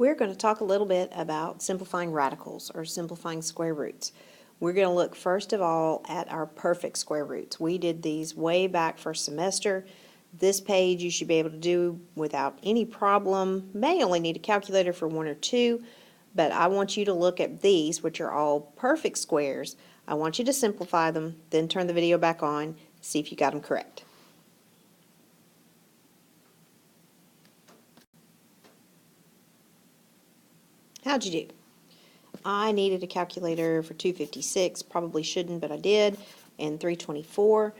We're going to talk a little bit about simplifying radicals or simplifying square roots. We're going to look first of all at our perfect square roots. We did these way back first semester. This page you should be able to do without any problem. May only need a calculator for one or two, but I want you to look at these, which are all perfect squares. I want you to simplify them, then turn the video back on, see if you got them correct. How'd you do? I needed a calculator for 256, probably shouldn't, but I did, and 324.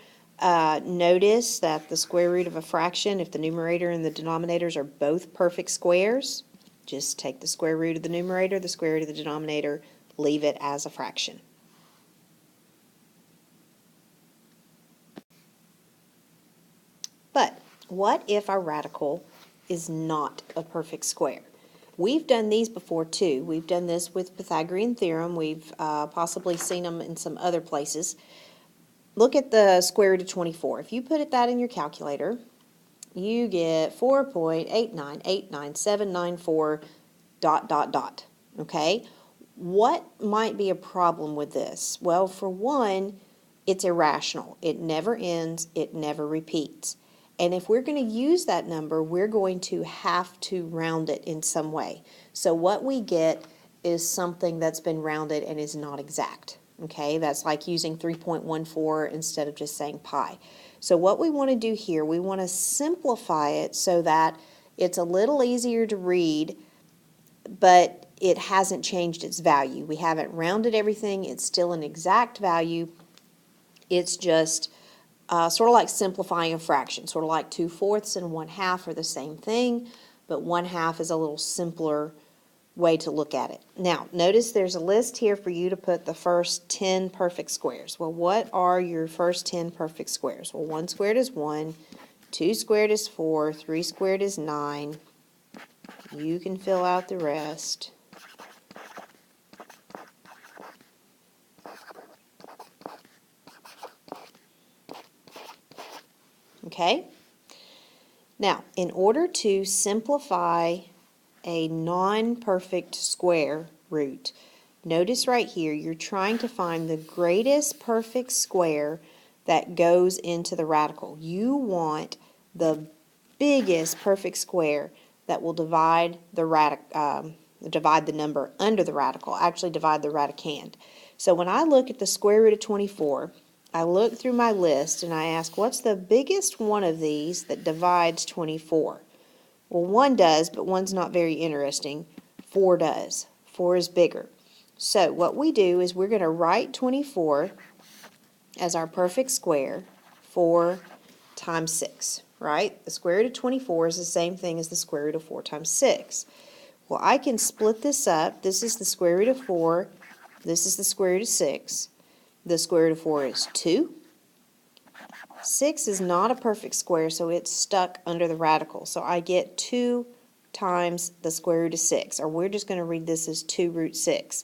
Notice that the square root of a fraction, if the numerator and the denominators are both perfect squares, just take the square root of the numerator, the square root of the denominator, leave it as a fraction. But what if our radical is not a perfect square? We've done these before too. We've done this with Pythagorean theorem. We've possibly seen them in some other places. Look at the square root of 24. If you put that in your calculator, you get 4.8989794 ... Okay? What might be a problem with this? Well, for one, it's irrational. It never ends. It never repeats. And if we're going to use that number, we're going to have to round it in some way. So what we get is something that's been rounded and is not exact. Okay, that's like using 3.14 instead of just saying pi. So what we want to do here, we want to simplify it so that it's a little easier to read, but it hasn't changed its value. We haven't rounded everything. It's still an exact value. It's just sort of like simplifying a fraction, sort of like 2/4 and 1/2 are the same thing, but 1/2 is a little simpler way to look at it. Now, notice there's a list here for you to put the first 10 perfect squares. Well, what are your first 10 perfect squares? Well, 1 squared is 1, 2 squared is 4, 3 squared is 9. You can fill out the rest. Okay? Now, in order to simplify a non-perfect square root, notice right here, you're trying to find the greatest perfect square that goes into the radical. You want the biggest perfect square that will divide the number under the radical, actually divide the radicand. So when I look at the square root of 24, I look through my list and I ask, what's the biggest one of these that divides 24? Well, 1 does, but 1's not very interesting. 4 does. 4 is bigger. So what we do is we're going to write 24 as our perfect square, 4 times 6, right? The square root of 24 is the same thing as the square root of 4 times 6. Well, I can split this up. This is the square root of 4. This is the square root of 6. The square root of 4 is 2. 6 is not a perfect square, so it's stuck under the radical. So I get 2 times the square root of 6, or we're just going to read this as 2 root 6.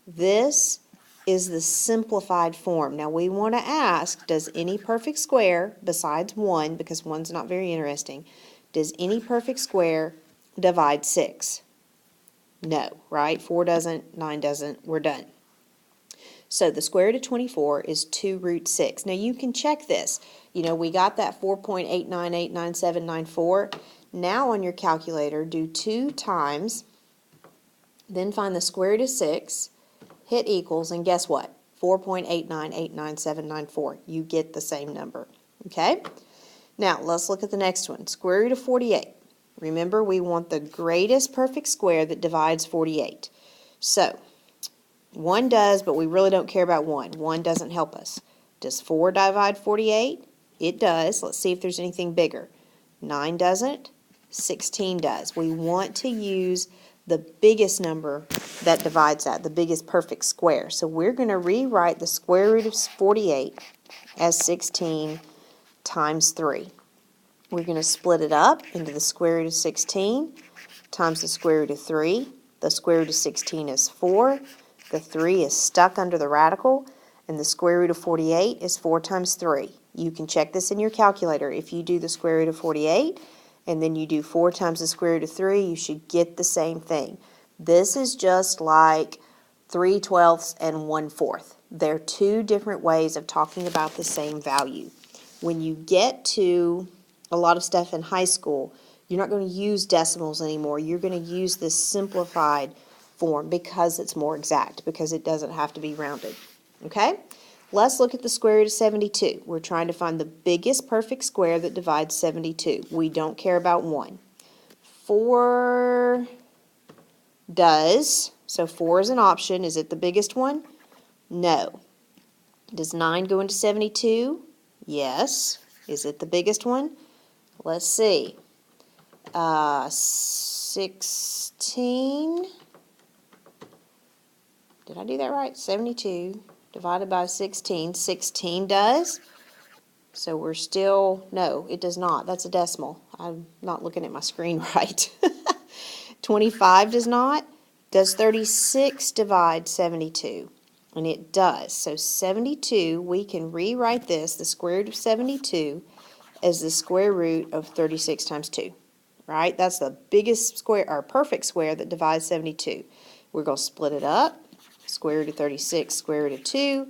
This is the simplified form. Now we want to ask, does any perfect square, besides 1, because 1's not very interesting, does any perfect square divide 6? No, right? 4 doesn't, 9 doesn't, we're done. So the square root of 24 is 2 root 6. Now you can check this. You know, we got that 4.8989794. Now on your calculator, do 2 times, then find the square root of 6, hit equals, and guess what? 4.8989794. You get the same number. Okay? Now let's look at the next one. Square root of 48. Remember, we want the greatest perfect square that divides 48. So 1 does, but we really don't care about 1. 1 doesn't help us. Does 4 divide 48? It does. Let's see if there's anything bigger. 9 doesn't. 16 does. We want to use the biggest number that divides that, the biggest perfect square. So we're going to rewrite the square root of 48 as 16 times 3. We're going to split it up into the square root of 16 times the square root of 3. The square root of 16 is 4. The 3 is stuck under the radical, and the square root of 48 is 4 times 3. You can check this in your calculator. If you do the square root of 48 and then you do 4 times the square root of 3, you should get the same thing. This is just like 3/12 and 1/4. They're two different ways of talking about the same value. When you get to a lot of stuff in high school, you're not going to use decimals anymore. You're going to use this simplified form because it's more exact, because it doesn't have to be rounded. Okay? Let's look at the square root of 72. We're trying to find the biggest perfect square that divides 72. We don't care about 1. 4 does, so 4 is an option. Is it the biggest one? No. Does 9 go into 72? Yes. Is it the biggest one? Let's see. 16. Did I do that right? 72 divided by 16. 16 does. So we're still, no, it does not. That's a decimal. I'm not looking at my screen right. 25 does not. Does 36 divide 72? And it does. So 72, we can rewrite this, the square root of 72, as the square root of 36 times 2. Right? That's the biggest square, or perfect square that divides 72. We're going to split it up. Square root of 36, square root of 2.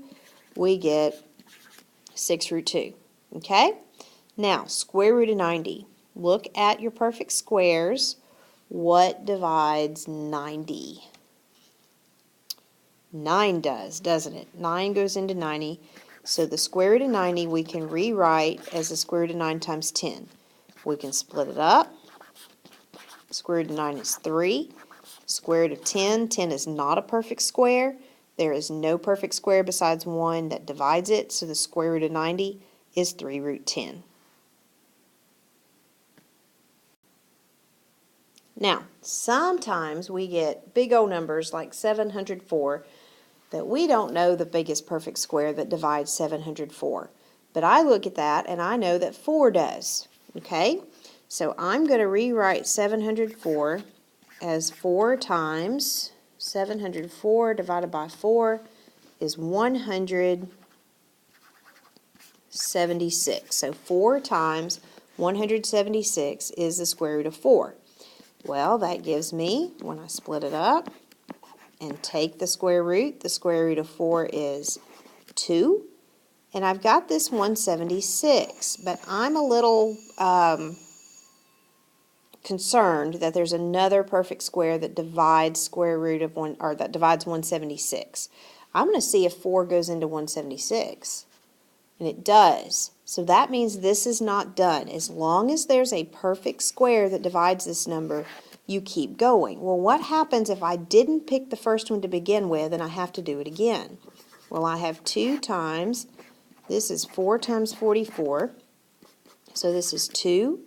We get 6 root 2. Okay? Now, square root of 90. Look at your perfect squares. What divides 90? 9 does, doesn't it? 9 goes into 90. So the square root of 90 we can rewrite as the square root of 9 times 10. We can split it up. Square root of 9 is 3. Square root of 10. 10 is not a perfect square. There is no perfect square besides one that divides it. So the square root of 90 is 3 root 10. Now, sometimes we get big old numbers like 704 that we don't know the biggest perfect square that divides 704. But I look at that and I know that 4 does. Okay? So I'm going to rewrite 704 as 4 times 704 divided by 4 is 176. So 4 times 176 is the square root of 4. Well, that gives me, when I split it up and take the square root of 4 is 2. And I've got this 176, but I'm a little concerned that there's another perfect square that divides square root of 1, or that divides 176. I'm going to see if 4 goes into 176. And it does. So that means this is not done. As long as there's a perfect square that divides this number, you keep going. Well, what happens if I didn't pick the first one to begin with and I have to do it again? Well, I have 2 times, this is 4 times 44. So this is 2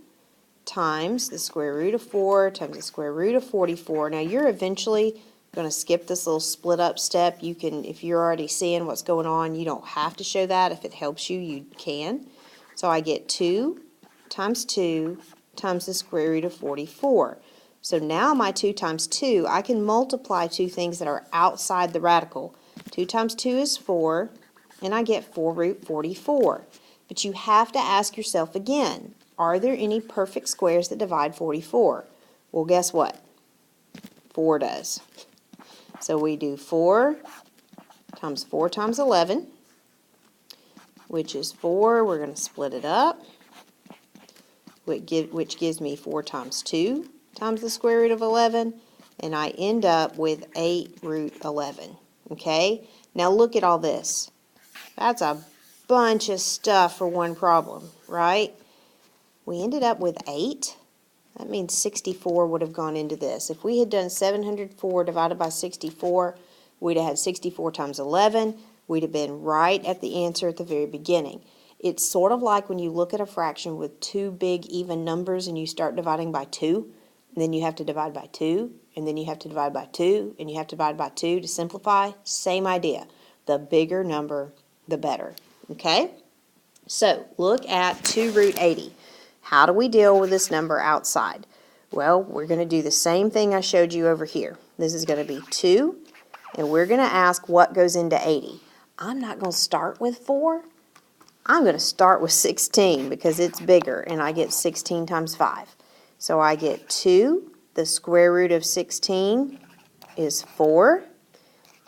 times the square root of 4 times the square root of 44. Now you're eventually going to skip this little split up step. You can, if you're already seeing what's going on, you don't have to show that. If it helps you, you can. So I get 2 times 2 times the square root of 44. So now my 2 times 2, I can multiply two things that are outside the radical. 2 times 2 is 4, and I get 4 root 44. But you have to ask yourself again, are there any perfect squares that divide 44? Well, guess what? 4 does. So we do 4 times 11, which is 4. We're going to split it up, which gives me 4 times 2 times the square root of 11, and I end up with 8 root 11. Okay? Now look at all this. That's a bunch of stuff for one problem, right? We ended up with 8. That means 64 would have gone into this. If we had done 704 divided by 64, we'd have had 64 times 11. We'd have been right at the answer at the very beginning. It's sort of like when you look at a fraction with two big even numbers and you start dividing by 2, and then you have to divide by 2, and then you have to divide by 2, and you have to divide by 2 to simplify. Same idea. The bigger number, the better. Okay? So, look at 2 root 80. How do we deal with this number outside? Well, we're going to do the same thing I showed you over here. This is going to be 2, and we're going to ask what goes into 80. I'm not going to start with 4. I'm going to start with 16 because it's bigger, and I get 16 times 5. So I get 2. The square root of 16 is 4.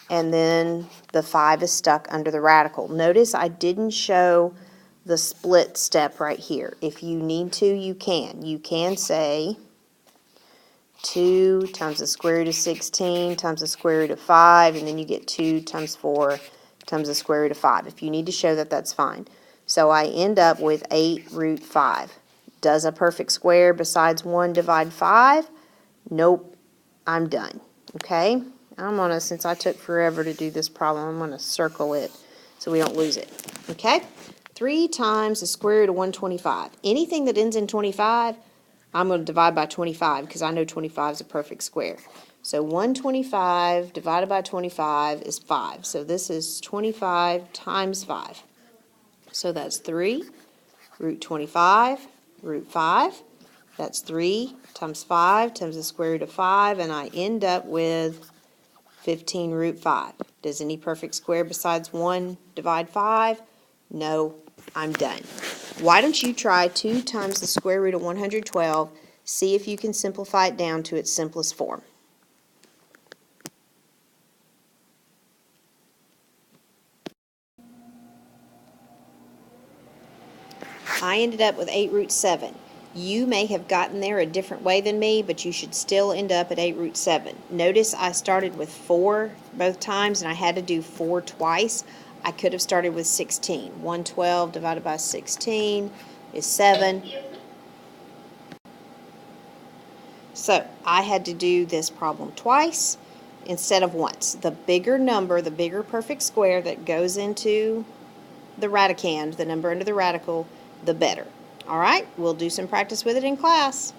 And then the 5 is stuck under the radical. Notice I didn't show the split step right here. If you need to, you can. You can say 2 times the square root of 16 times the square root of 5, and then you get 2 times 4 times the square root of 5. If you need to show that, that's fine. So I end up with 8 root 5. Does a perfect square besides 1 divide 5? Nope, I'm done. Okay? Since I took forever to do this problem, I'm going to circle it so we don't lose it. Okay? 3 times the square root of 125. Anything that ends in 25, I'm going to divide by 25 because I know 25 is a perfect square. So 125 divided by 25 is 5. So this is 25 times 5. So that's 3 root 25 root 5. That's 3 times 5 times the square root of 5, and I end up with 15 root 5. Does any perfect square besides 1 divide 5? No, I'm done. Why don't you try 2 times the square root of 112, see if you can simplify it down to its simplest form. I ended up with 8 root 7. You may have gotten there a different way than me, but you should still end up at 8 root 7. Notice I started with 4 both times, and I had to do 4 twice. I could have started with 16. 112 divided by 16 is 7. So I had to do this problem twice instead of once. The bigger number, the bigger perfect square that goes into the radicand, the number under the radical, the better. All right, we'll do some practice with it in class.